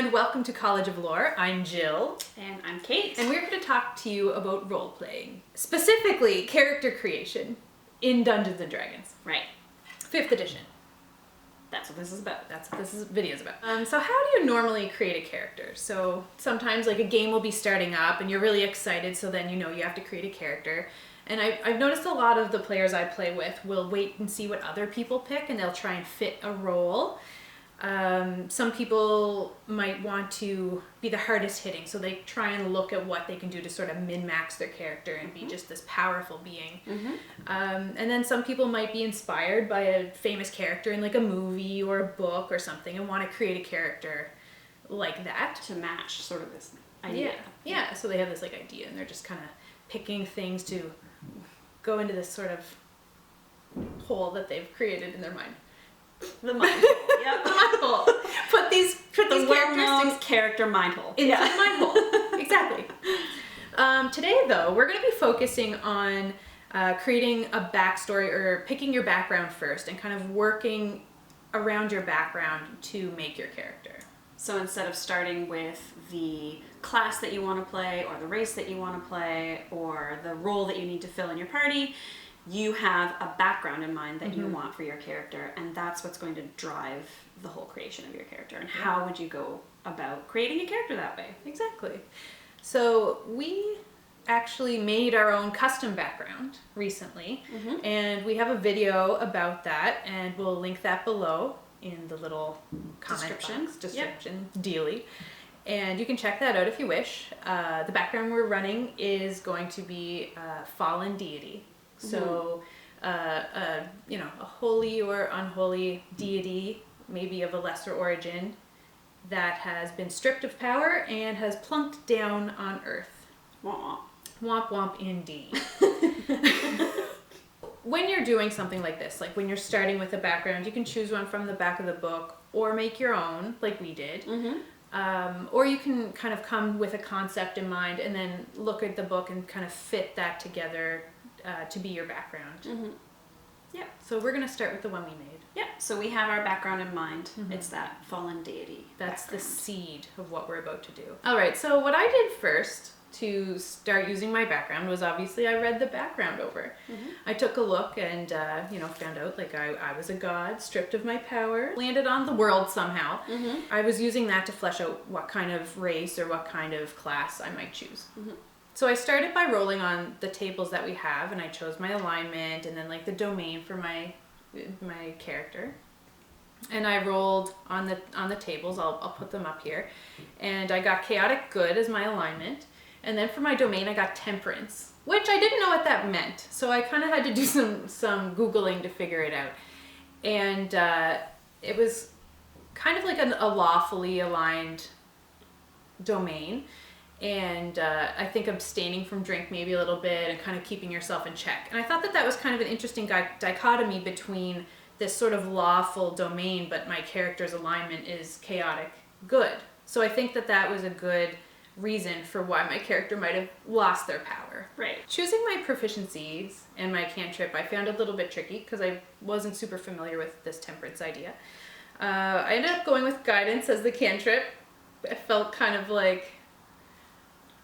and welcome to College of Lore. I'm Jill. And I'm Kate. And we're here to talk to you about role-playing. Specifically, character creation in Dungeons & Dragons. Right. 5th edition. That's what this is about. That's what this video is about. So how do you normally create a character? So sometimes like a game will be starting up and you're really excited, so then you know you have to create a character. And I've noticed a lot of the players I play with will wait and see what other people pick and they'll try and fit a role. Some people might want to be the hardest hitting, so they try and look at what they can do to sort of min-max their character and be just this powerful being. And then some people might be inspired by a famous character in like a movie or a book or something and want to create a character like that. To match sort of this idea. Yeah, so they have this like idea and they're just kind of picking things to go into this sort of hole that they've created in their mind. The mind hole. Yep. The mind hole. Put these well-known character mind hole. Into the mind hole. Exactly. Today, though, we're going to be focusing on creating a backstory or picking your background first and kind of working around your background to make your character. So instead of starting with the class that you want to play or the race that you want to play or the role that you need to fill in your party, you have a background in mind that you want for your character, and that's what's going to drive the whole creation of your character. And how would you go about creating a character that way? Exactly. So we actually made our own custom background recently, and we have a video about that, and we'll link that below in the little comment description dealy. And you can check that out if you wish. The background we're running is going to be a fallen deity. So, a holy or unholy deity, maybe of a lesser origin, that has been stripped of power and has plunked down on Earth. Womp womp. Womp womp indeed. When you're doing something like this, like when you're starting with a background, you can choose one from the back of the book or make your own, like we did. Or you can kind of come with a concept in mind and then look at the book and kind of fit that together to be your background. Yeah. So we're going to start with the one we made. Yeah. So we have our background in mind. It's that fallen deity. That's background. the seed of what we're about to do. All right. So what I did first to start using my background was obviously I read the background over. I took a look and, found out like I was a god stripped of my power, landed on the world somehow. I was using that to flesh out what kind of race or what kind of class I might choose. So I started by rolling on the tables that we have, and I chose my alignment and then like the domain for my character. And I rolled on the tables. I'll put them up here. And I got chaotic good as my alignment. And then for my domain, I got temperance, which I didn't know what that meant. So I kind of had to do some Googling to figure it out. And it was kind of like a lawfully aligned domain. And I think abstaining from drink maybe a little bit and kind of keeping yourself in check. And I thought that was kind of an interesting dichotomy between this sort of lawful domain, but my character's alignment is chaotic good. So I think that was a good reason for why my character might have lost their power. Right. Choosing my proficiencies and my cantrip I found a little bit tricky because I wasn't super familiar with this temperance idea. I ended up going with guidance as the cantrip. It felt kind of like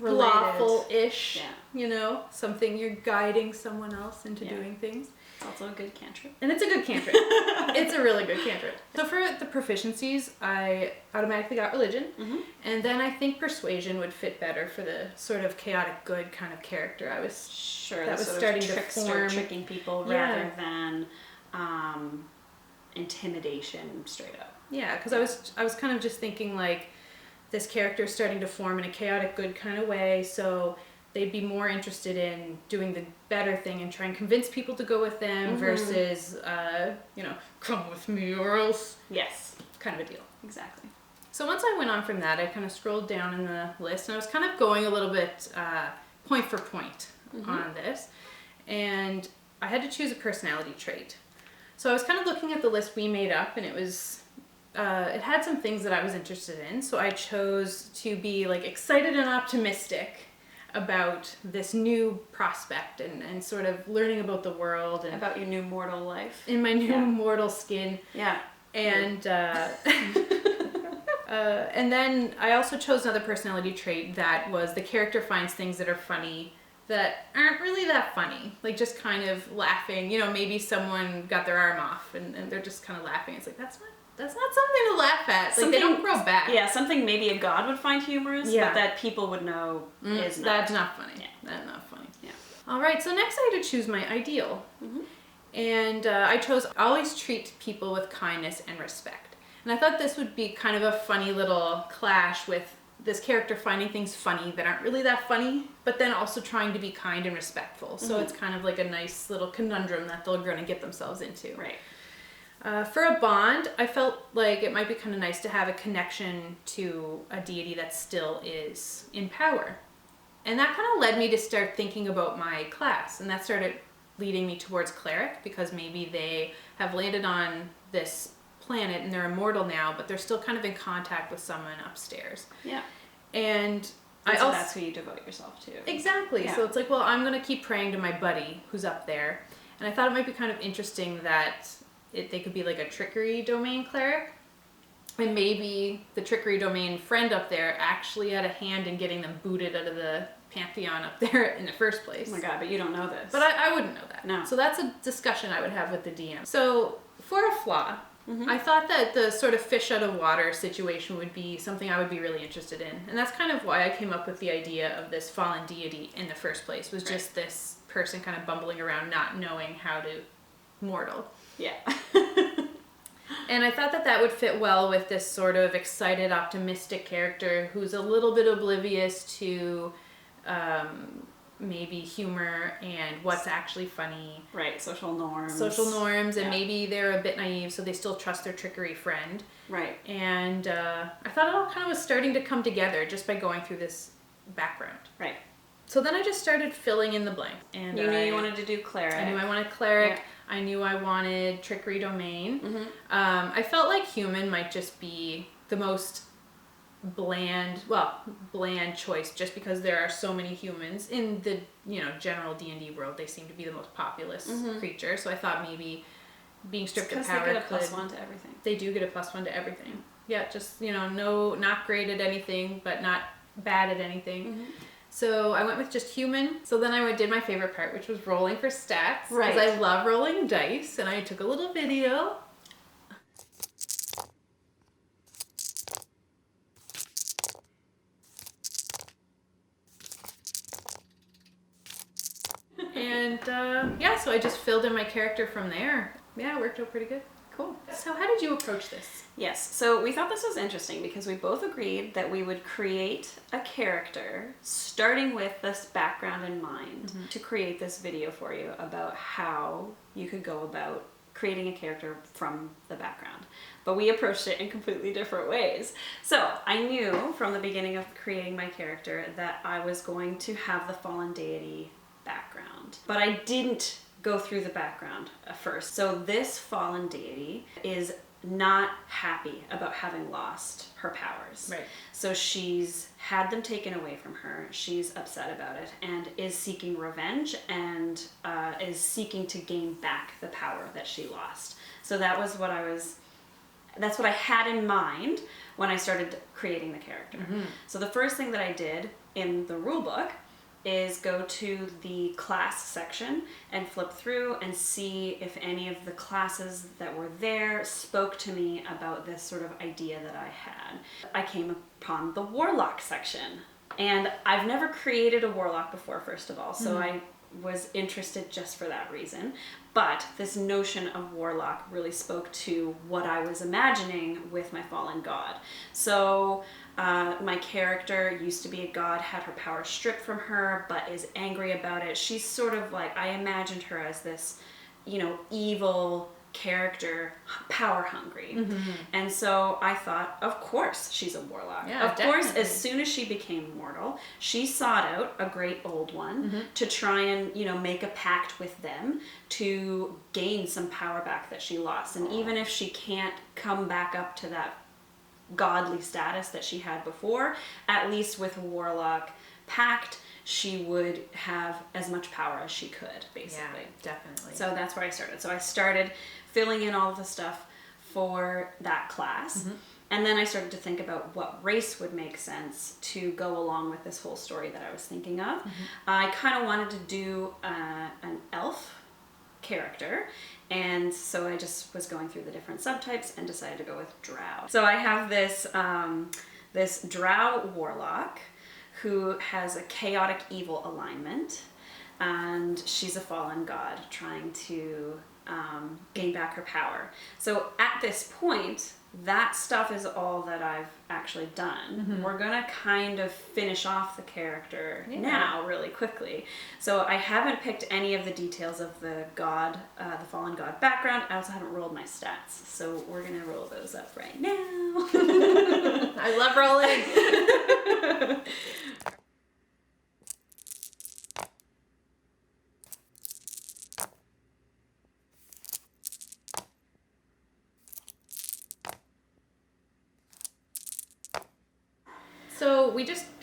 lawful-ish, something you're guiding someone else into doing things. It's also a good cantrip. And it's a good cantrip. It's a really good cantrip. So for the proficiencies, I automatically got religion. And then I think persuasion would fit better for the sort of chaotic good kind of character I was starting to form. Tricking people rather than intimidation straight up. Yeah, because I was kind of just thinking like this character is starting to form in a chaotic good kind of way, so they'd be more interested in doing the better thing and try and convince people to go with them versus, come with me or else. Yes. Kind of a deal. Exactly. So once I went on from that, I kind of scrolled down in the list and I was kind of going a little bit point for point on this. And I had to choose a personality trait. So I was kind of looking at the list we made up and it had some things that I was interested in. So I chose to be like excited and optimistic about this new prospect and sort of learning about the world and about your new mortal life in my new mortal skin. Yeah. And And then I also chose another personality trait that was the character finds things that are funny that aren't really that funny. Like just kind of laughing. You know, maybe someone got their arm off and they're just kind of laughing. It's like, that's not something to laugh at. Like they don't grow back. Yeah, something maybe a god would find humorous, but that people would know is not. That's not funny. Yeah. That's not funny. Yeah. All right, so next I had to choose my ideal. And I chose always treat people with kindness and respect. And I thought this would be kind of a funny little clash with this character finding things funny that aren't really that funny, but then also trying to be kind and respectful. So it's kind of like a nice little conundrum that they're going to get themselves into. Right. For a bond, I felt like it might be kind of nice to have a connection to a deity that still is in power. And that kind of led me to start thinking about my class, and that started leading me towards cleric, because maybe they have landed on this planet and they're immortal now, but they're still kind of in contact with someone upstairs. Yeah. And So also, that's who you devote yourself to. Exactly. Yeah. So it's like, well, I'm going to keep praying to my buddy who's up there. And I thought it might be kind of interesting that they could be like a trickery domain cleric. And maybe the trickery domain friend up there actually had a hand in getting them booted out of the pantheon up there in the first place. Oh my god, but you don't know this. But I wouldn't know that. No. So that's a discussion I would have with the DM. So for a flaw, I thought that the sort of fish out of water situation would be something I would be really interested in. And that's kind of why I came up with the idea of this fallen deity in the first place, was just this person kind of bumbling around not knowing how to mortal. Yeah. And I thought that that would fit well with this sort of excited, optimistic character who's a little bit oblivious to maybe humor and what's actually funny. Right, social norms. And maybe they're a bit naive, so they still trust their trickery friend. Right. And I thought it all kind of was starting to come together just by going through this background. Right. So then I just started filling in the blank. And You knew you wanted to do cleric. I knew I wanted cleric. Yeah. I knew I wanted trickery domain. I felt like human might just be the most bland choice, just because there are so many humans in the general D&D world. They seem to be the most populous creature. So I thought maybe being stripped of power, they get a +1 to everything. They do get a +1 to everything. Yeah, just not great at anything, but not bad at anything. So I went with just human. So then I did my favorite part, which was rolling for stats. Right. Because I love rolling dice, and I took a little video. And so I just filled in my character from there. Yeah, it worked out pretty good. Cool. So how did you approach this? Yes, so we thought this was interesting because we both agreed that we would create a character starting with this background in mind to create this video for you about how you could go about creating a character from the background. But we approached it in completely different ways. So I knew from the beginning of creating my character that I was going to have the fallen deity background. But I didn't go through the background at first. So this fallen deity is not happy about having lost her powers. Right. So she's had them taken away from her. She's upset about it and is seeking revenge and is seeking to gain back the power that she lost. So that's what I had in mind when I started creating the character. So the first thing that I did in the rule book is go to the class section and flip through and see if any of the classes that were there spoke to me about this sort of idea that I had. I came upon the Warlock section, and I've never created a Warlock before, first of all, so I was interested just for that reason. But this notion of Warlock really spoke to what I was imagining with my fallen god. So my character used to be a god, had her power stripped from her, but is angry about it. She's sort of like, I imagined her as this, evil character, power hungry. And so I thought, of course she's a warlock. Yeah, of course, definitely. as soon as she became mortal, she sought out a great old one to try and, make a pact with them to gain some power back that she lost. And even if she can't come back up to that godly status that she had before, at least with a warlock pact, she would have as much power as she could, basically. Yeah, definitely. So that's where I started. So I started filling in all of the stuff for that class. And then I started to think about what race would make sense to go along with this whole story that I was thinking of. I kind of wanted to do an elf character, and so I just was going through the different subtypes and decided to go with Drow. So I have this this Drow warlock who has a chaotic evil alignment, and she's a fallen god trying to gain back her power. So at this point, that stuff is all that I've actually done. We're gonna kind of finish off the character now really quickly. So I haven't picked any of the details of the god, the fallen god background. I also haven't rolled my stats. So we're gonna roll those up right now. I love rolling. So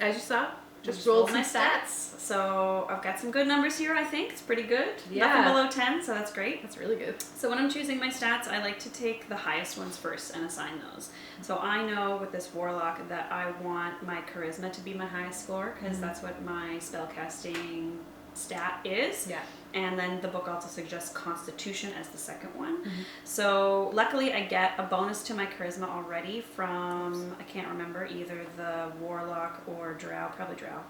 I just rolled my some stats. So I've got some good numbers here, I think. It's pretty good. Yeah. Nothing below 10, so that's great. That's really good. So when I'm choosing my stats, I like to take the highest ones first and assign those. So I know with this warlock that I want my charisma to be my highest score, because that's what my spellcasting stat is. Yeah. And then the book also suggests constitution as the second one. So luckily I get a bonus to my charisma already from, I can't remember, either the warlock or Drow, probably Drow.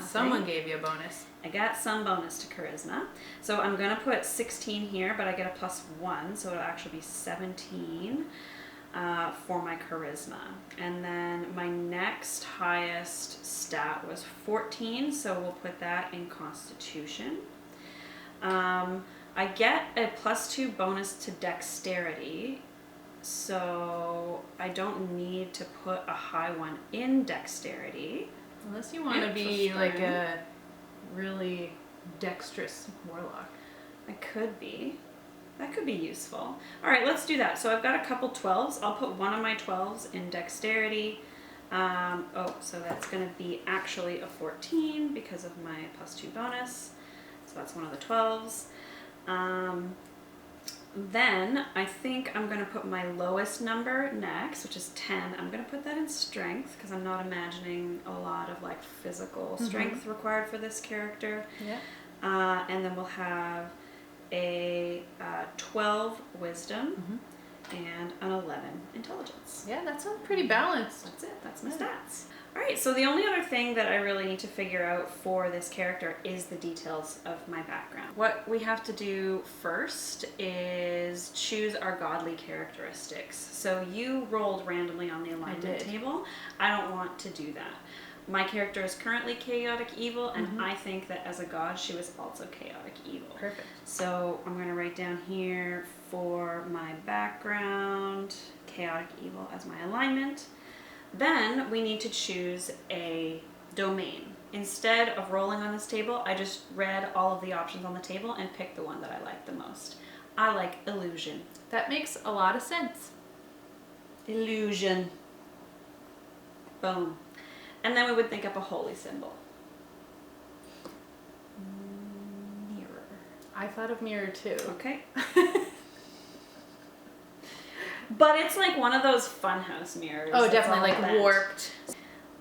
Someone gave you a bonus. I got some bonus to charisma. So I'm gonna put 16 here, but I get a +1, so it'll actually be 17 for my charisma. And then my next highest stat was 14, so we'll put that in constitution. I get a +2 bonus to dexterity, so I don't need to put a high one in dexterity. Unless you want to be like a really dexterous warlock. I could be. That could be useful. All right, let's do that. So I've got a couple 12s. I'll put one of my 12s in dexterity. So that's going to be actually a 14 because of my +2 bonus. So that's one of the 12s. Then I think I'm going to put my lowest number next, which is 10. I'm going to put that in strength because I'm not imagining a lot of like physical strength required for this character. Yeah. And then we'll have a 12 wisdom and an 11 intelligence. Yeah, that sounds pretty balanced. That's it. That's my stats. All right, so the only other thing that I really need to figure out for this character is the details of my background. What we have to do first is choose our godly characteristics. So you rolled randomly on the alignment table. I don't want to do that. My character is currently chaotic evil, and I think that as a god, she was also chaotic evil. Perfect. So I'm going to write down here for my background, chaotic evil as my alignment. Then we need to choose a domain. Instead of rolling on this table, I just read all of the options on the table and picked the one that I liked the most. I like illusion. That makes a lot of sense. Illusion. Boom. And then we would think up a holy symbol. Mirror. I thought of mirror too. Okay. But it's like one of those funhouse mirrors. Oh, definitely, like warped.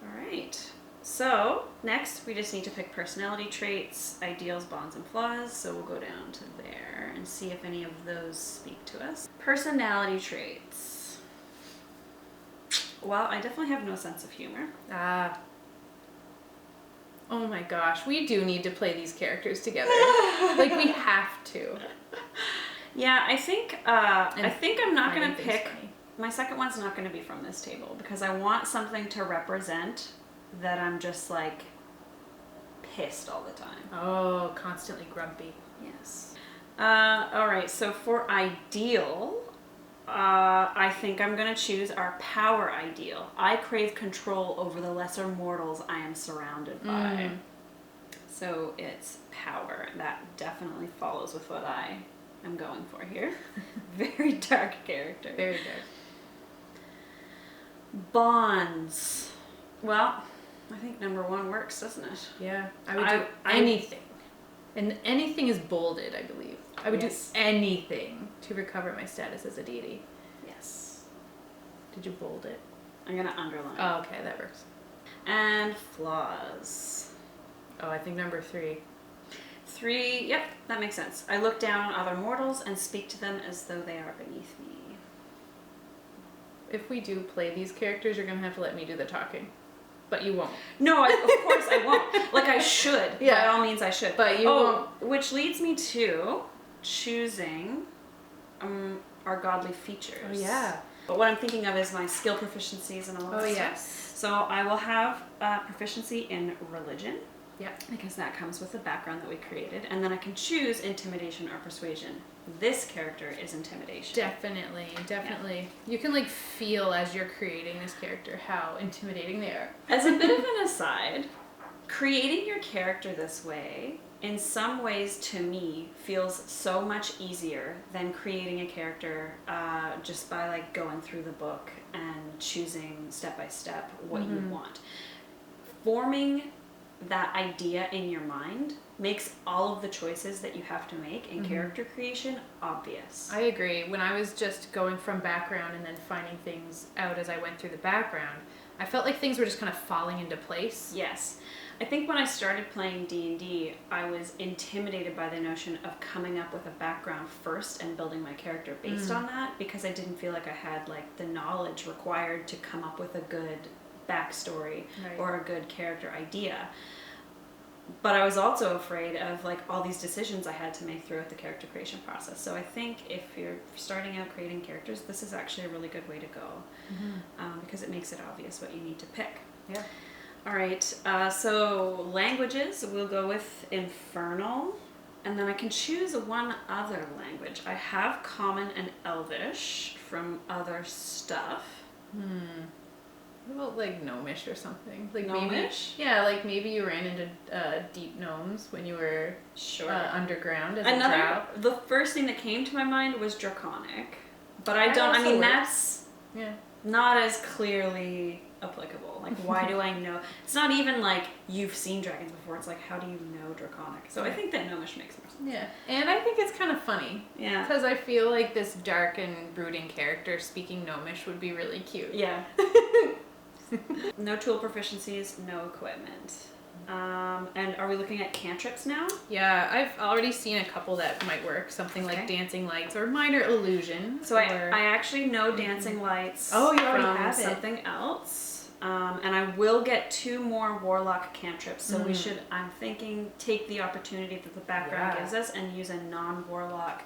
All right. So next, we just need to pick personality traits, ideals, bonds, and flaws. So we'll go down to there and see if any of those speak to us. Personality traits. Well, I definitely have no sense of humor. Ah. Oh my gosh, we do need to play these characters together. Like, we have to. Yeah, I think I'm not going to pick, funny. My second one's not going to be from this table because I want something to represent that I'm just like pissed all the time. Oh, constantly grumpy. Yes. All right, so for ideal, I think I'm going to choose our power ideal. I crave control over the lesser mortals I am surrounded by. So it's power. That definitely follows with what I'm going for here. Very dark character. Very dark. Bonds. Well, I think number 1 works, doesn't it? Yeah, I would do anything. And anything is bolded, I believe. I would do anything to recover my status as a deity. Yes. Did you bold it? I'm gonna underline. Oh, okay, that works. And flaws. Oh, I think number 3. 3, yep, that makes sense. I look down on other mortals and speak to them as though they are beneath me. If we do play these characters, you're gonna have to let me do the talking. But you won't. No, of course I won't. Like, I should. Yeah. By all means, I should. But you won't. Which leads me to choosing our godly features. Oh, yeah. But what I'm thinking of is my skill proficiencies and all that stuff. Yes. So I will have proficiency in religion. Yeah. Because that comes with the background that we created. And then I can choose intimidation or persuasion. This character is intimidation. Definitely. Yeah. You can like feel as you're creating this character how intimidating they are. As a bit of an aside, creating your character this way, in some ways to me, feels so much easier than creating a character just by like going through the book and choosing step by step what you want. Forming that idea in your mind makes all of the choices that you have to make in character creation obvious. I agree. When I was just going from background and then finding things out as I went through the background, I felt like things were just kind of falling into place. Yes. I think when I started playing D&D, I was intimidated by the notion of coming up with a background first and building my character based on that, because I didn't feel like I had like the knowledge required to come up with a good backstory or a good character idea. But I was also afraid of like all these decisions I had to make throughout the character creation process. So I think if you're starting out creating characters, this is actually a really good way to go, because it makes it obvious what you need to pick. Yeah. All right, so languages, we'll go with Infernal, and then I can choose one other language. I have Common and Elvish from other stuff. What about like Gnomish or something? Like Gnomish? Maybe, yeah, like maybe you ran into deep gnomes when you were underground as a drow. The first thing that came to my mind was Draconic, but I mean, that's not as clearly applicable. Like, why do I know? It's not even like you've seen dragons before. It's like, how do you know Draconic? So I think that Gnomish makes more sense. Yeah, and I think it's kind of funny. Yeah. Because I feel like this dark and brooding character speaking Gnomish would be really cute. Yeah. No tool proficiencies, no equipment. And are we looking at cantrips now? Yeah, I've already seen a couple that might work. Something like Dancing Lights or Minor Illusion. So I actually know Dancing Lights. Oh, you already from have something else. And I will get 2 more Warlock cantrips. So we should, I'm thinking, take the opportunity that the background gives us and use a non-Warlock.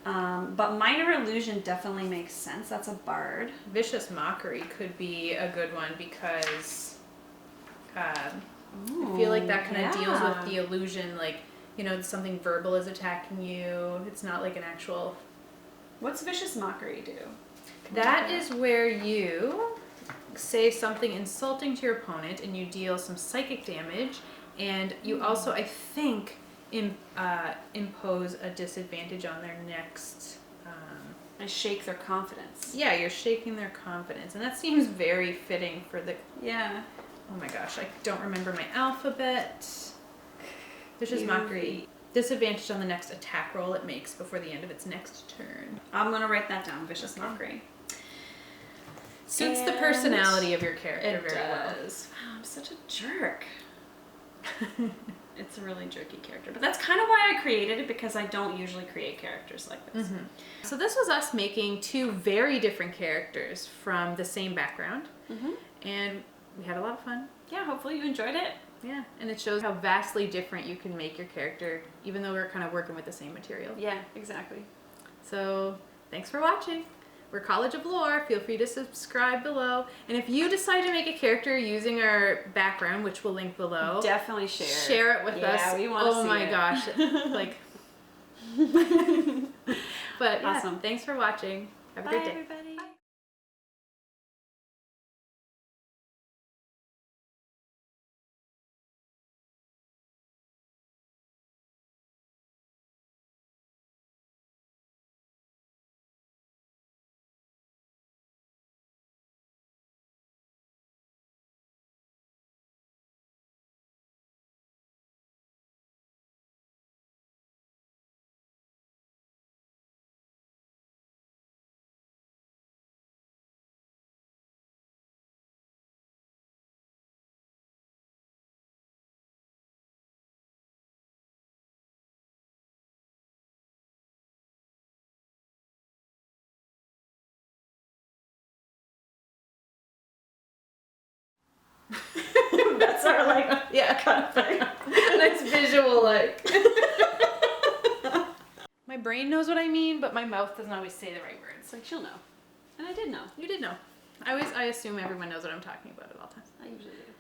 But Minor Illusion definitely makes sense. That's a bard. Vicious Mockery could be a good one because I feel like that kind of deals with the illusion, like, you know, something verbal is attacking you. It's not like an actual... What's Vicious Mockery do? That is where you say something insulting to your opponent and you deal some psychic damage, and you also, I think, impose a disadvantage on their next... I shake their confidence. Yeah, you're shaking their confidence, and that seems very fitting for the... Yeah. Oh my gosh, I don't remember my alphabet. Vicious Mockery. Disadvantage on the next attack roll it makes before the end of its next turn. I'm going to write that down, Vicious Mockery. Suits the personality of your character very well. Wow, I'm such a jerk. It's a really jerky character. But that's kind of why I created it, because I don't usually create characters like this. So this was us making 2 very different characters from the same background. And we had a lot of fun. Yeah, hopefully you enjoyed it. Yeah, and it shows how vastly different you can make your character, even though we're kind of working with the same material. Yeah, exactly. So thanks for watching. We're College of Lore. Feel free to subscribe below. And if you decide to make a character using our background, which we'll link below, definitely share. Share it with us. Yeah, we want to see it. Oh my gosh. Like, but yeah, awesome. Thanks for watching. Have a great day. Everybody. That's our like yeah, kind of thing. nice visual like. My brain knows what I mean, but my mouth doesn't always say the right words. It's like she'll know, and I did know. You did know. I assume everyone knows what I'm talking about at all times. I usually do.